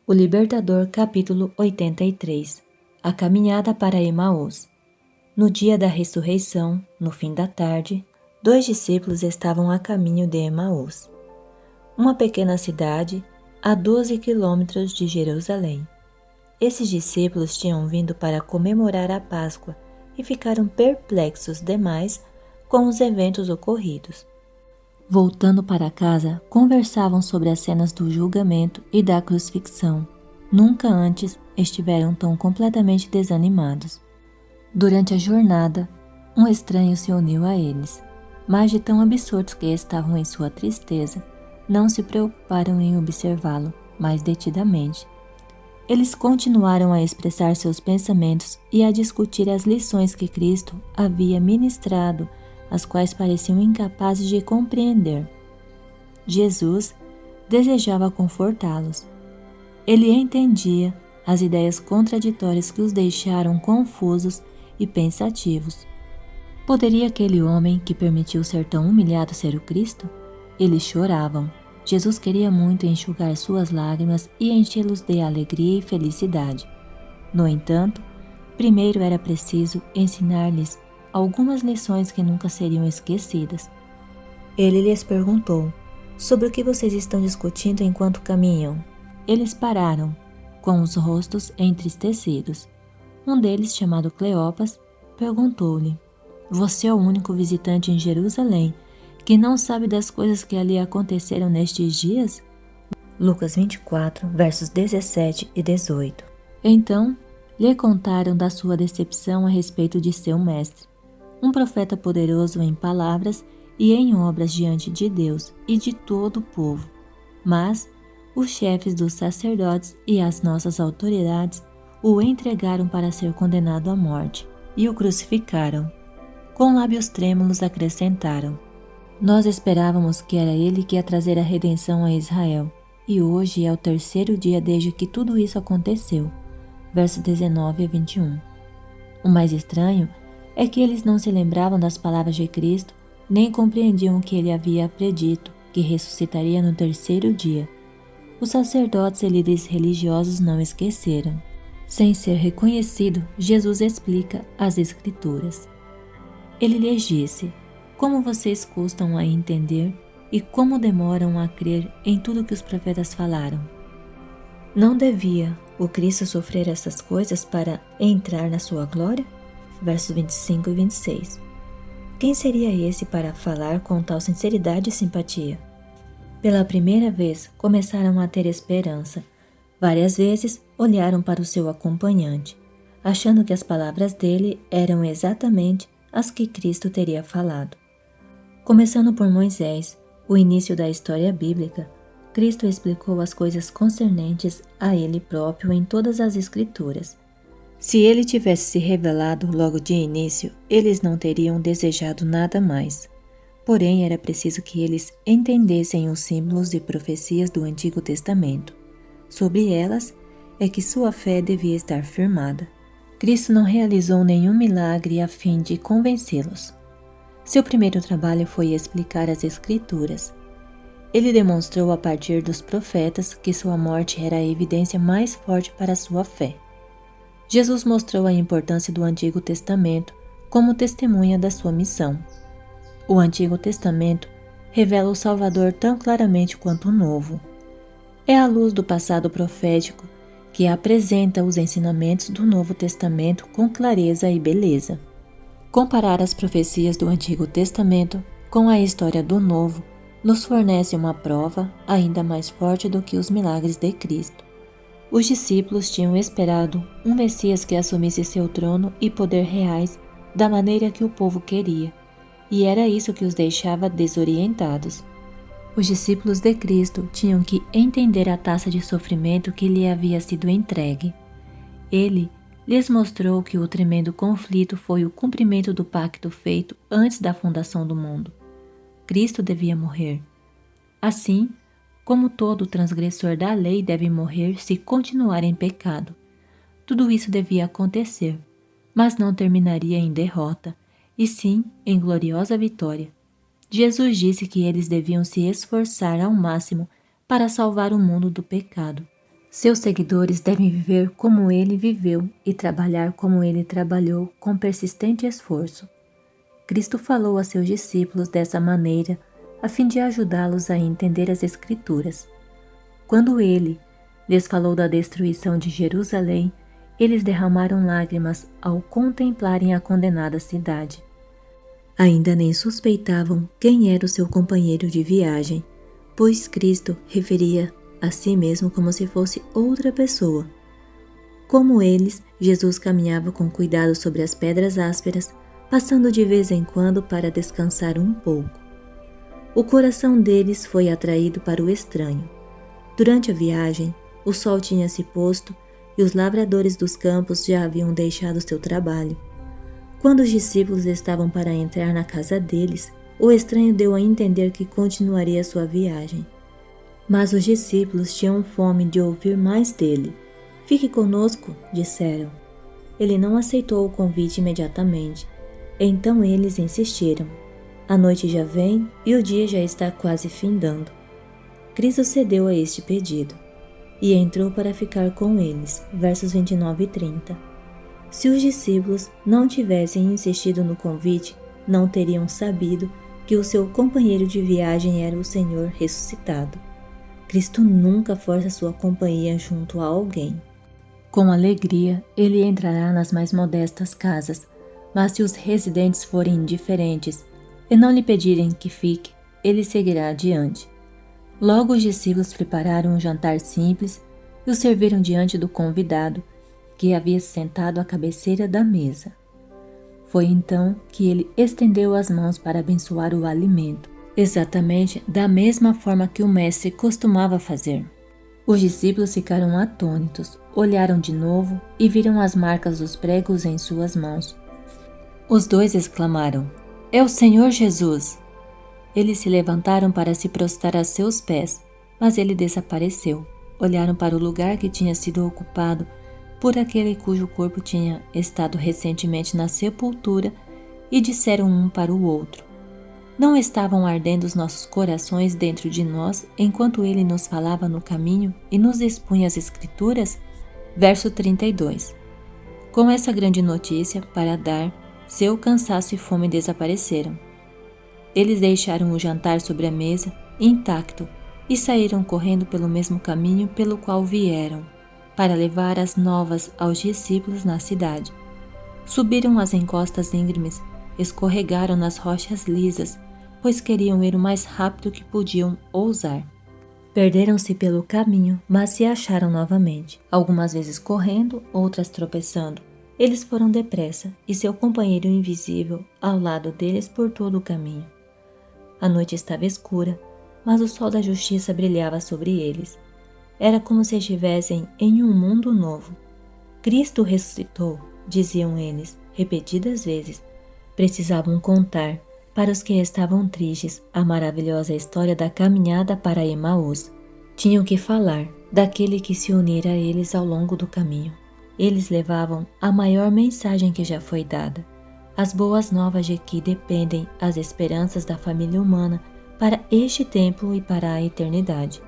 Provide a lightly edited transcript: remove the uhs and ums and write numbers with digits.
O Libertador, capítulo 83. A caminhada para Emaús. No dia da ressurreição, no fim da tarde, 2 discípulos estavam a caminho de Emaús, uma pequena cidade a 12 quilômetros de Jerusalém. Esses discípulos tinham vindo para comemorar a Páscoa e ficaram perplexos demais com os eventos ocorridos. Voltando para casa, conversavam sobre as cenas do julgamento e da crucifixão. Nunca antes estiveram tão completamente desanimados. Durante a jornada, um estranho se uniu a eles, mas de tão absortos que estavam em sua tristeza, não se preocuparam em observá-lo mais detidamente. Eles continuaram a expressar seus pensamentos e a discutir as lições que Cristo havia ministrado, as quais pareciam incapazes de compreender. Jesus desejava confortá-los. Ele entendia as ideias contraditórias que os deixaram confusos e pensativos. Poderia aquele homem que permitiu ser tão humilhado ser o Cristo? Eles choravam. Jesus queria muito enxugar suas lágrimas e enchê-los de alegria e felicidade. No entanto, primeiro era preciso ensinar-lhes algumas lições que nunca seriam esquecidas. Ele lhes perguntou: sobre o que vocês estão discutindo enquanto caminham? Eles pararam, com os rostos entristecidos. Um deles, chamado Cleopas, perguntou-lhe: você é o único visitante em Jerusalém que não sabe das coisas que ali aconteceram nestes dias? Lucas 24, versos 17 e 18. Então, lhe contaram da sua decepção a respeito de seu mestre, um profeta poderoso em palavras e em obras diante de Deus e de todo o povo. Mas os chefes dos sacerdotes e as nossas autoridades o entregaram para ser condenado à morte e o crucificaram. Com lábios trêmulos acrescentaram: nós esperávamos que era ele que ia trazer a redenção a Israel, e hoje é o 3º dia desde que tudo isso aconteceu. Versos 19 a 21. O mais estranho é que eles não se lembravam das palavras de Cristo, nem compreendiam o que ele havia predito, que ressuscitaria no 3º dia. Os sacerdotes e líderes religiosos não esqueceram. Sem ser reconhecido, Jesus explica as Escrituras. Ele lhes disse: como vocês custam a entender e como demoram a crer em tudo que os profetas falaram. Não devia o Cristo sofrer essas coisas para entrar na sua glória? Versos 25 e 26. Quem seria esse para falar com tal sinceridade e simpatia? Pela primeira vez, começaram a ter esperança. Várias vezes, olharam para o seu acompanhante, achando que as palavras dele eram exatamente as que Cristo teria falado. Começando por Moisés, o início da história bíblica, Cristo explicou as coisas concernentes a ele próprio em todas as Escrituras. Se ele tivesse se revelado logo de início, eles não teriam desejado nada mais. Porém, era preciso que eles entendessem os símbolos e profecias do Antigo Testamento. Sobre elas é que sua fé devia estar firmada. Cristo não realizou nenhum milagre a fim de convencê-los. Seu primeiro trabalho foi explicar as Escrituras. Ele demonstrou a partir dos profetas que sua morte era a evidência mais forte para sua fé. Jesus mostrou a importância do Antigo Testamento como testemunha da sua missão. O Antigo Testamento revela o Salvador tão claramente quanto o Novo. É a luz do passado profético que apresenta os ensinamentos do Novo Testamento com clareza e beleza. Comparar as profecias do Antigo Testamento com a história do Novo nos fornece uma prova ainda mais forte do que os milagres de Cristo. Os discípulos tinham esperado um Messias que assumisse seu trono e poder reais da maneira que o povo queria, e era isso que os deixava desorientados. Os discípulos de Cristo tinham que entender a taça de sofrimento que lhe havia sido entregue. Ele lhes mostrou que o tremendo conflito foi o cumprimento do pacto feito antes da fundação do mundo. Cristo devia morrer. Assim, como todo transgressor da lei deve morrer se continuar em pecado. Tudo isso devia acontecer, mas não terminaria em derrota, e sim em gloriosa vitória. Jesus disse que eles deviam se esforçar ao máximo para salvar o mundo do pecado. Seus seguidores devem viver como ele viveu e trabalhar como ele trabalhou com persistente esforço. Cristo falou a seus discípulos dessa maneira a fim de ajudá-los a entender as Escrituras. Quando ele lhes falou da destruição de Jerusalém, eles derramaram lágrimas ao contemplarem a condenada cidade. Ainda nem suspeitavam quem era o seu companheiro de viagem, pois Cristo referia a si mesmo como se fosse outra pessoa. Como eles, Jesus caminhava com cuidado sobre as pedras ásperas, passando de vez em quando para descansar um pouco. O coração deles foi atraído para o estranho. Durante a viagem, o sol tinha se posto e os lavradores dos campos já haviam deixado seu trabalho. Quando os discípulos estavam para entrar na casa deles, o estranho deu a entender que continuaria sua viagem. Mas os discípulos tinham fome de ouvir mais dele. Fique conosco, disseram. Ele não aceitou o convite imediatamente. Então eles insistiram. A noite já vem e o dia já está quase findando. Cristo cedeu a este pedido e entrou para ficar com eles. Versos 29 e 30. Se os discípulos não tivessem insistido no convite, não teriam sabido que o seu companheiro de viagem era o Senhor ressuscitado. Cristo nunca força sua companhia junto a alguém. Com alegria, ele entrará nas mais modestas casas, mas se os residentes forem indiferentes e não lhe pedirem que fique, ele seguirá adiante. Logo os discípulos prepararam um jantar simples e o serviram diante do convidado, que havia sentado à cabeceira da mesa. Foi então que ele estendeu as mãos para abençoar o alimento, exatamente da mesma forma que o mestre costumava fazer. Os discípulos ficaram atônitos, olharam de novo e viram as marcas dos pregos em suas mãos. Os dois exclamaram: "É o Senhor Jesus!" Eles se levantaram para se prostrar a seus pés, mas ele desapareceu. Olharam para o lugar que tinha sido ocupado por aquele cujo corpo tinha estado recentemente na sepultura e disseram um para o outro: "Não estavam ardendo os nossos corações dentro de nós enquanto ele nos falava no caminho e nos expunha as Escrituras?" Verso 32. Com essa grande notícia para dar, seu cansaço e fome desapareceram. Eles deixaram o jantar sobre a mesa, intacto, e saíram correndo pelo mesmo caminho pelo qual vieram, para levar as novas aos discípulos na cidade. Subiram as encostas íngremes, escorregaram nas rochas lisas, pois queriam ir o mais rápido que podiam ousar. Perderam-se pelo caminho, mas se acharam novamente, algumas vezes correndo, outras tropeçando. Eles foram depressa, e seu companheiro invisível ao lado deles por todo o caminho. A noite estava escura, mas o sol da justiça brilhava sobre eles. Era como se estivessem em um mundo novo. Cristo ressuscitou, diziam eles, repetidas vezes. Precisavam contar, para os que estavam tristes, a maravilhosa história da caminhada para Emaús. Tinham que falar daquele que se unira a eles ao longo do caminho. Eles levavam a maior mensagem que já foi dada, as boas novas de que dependem as esperanças da família humana para este tempo e para a eternidade.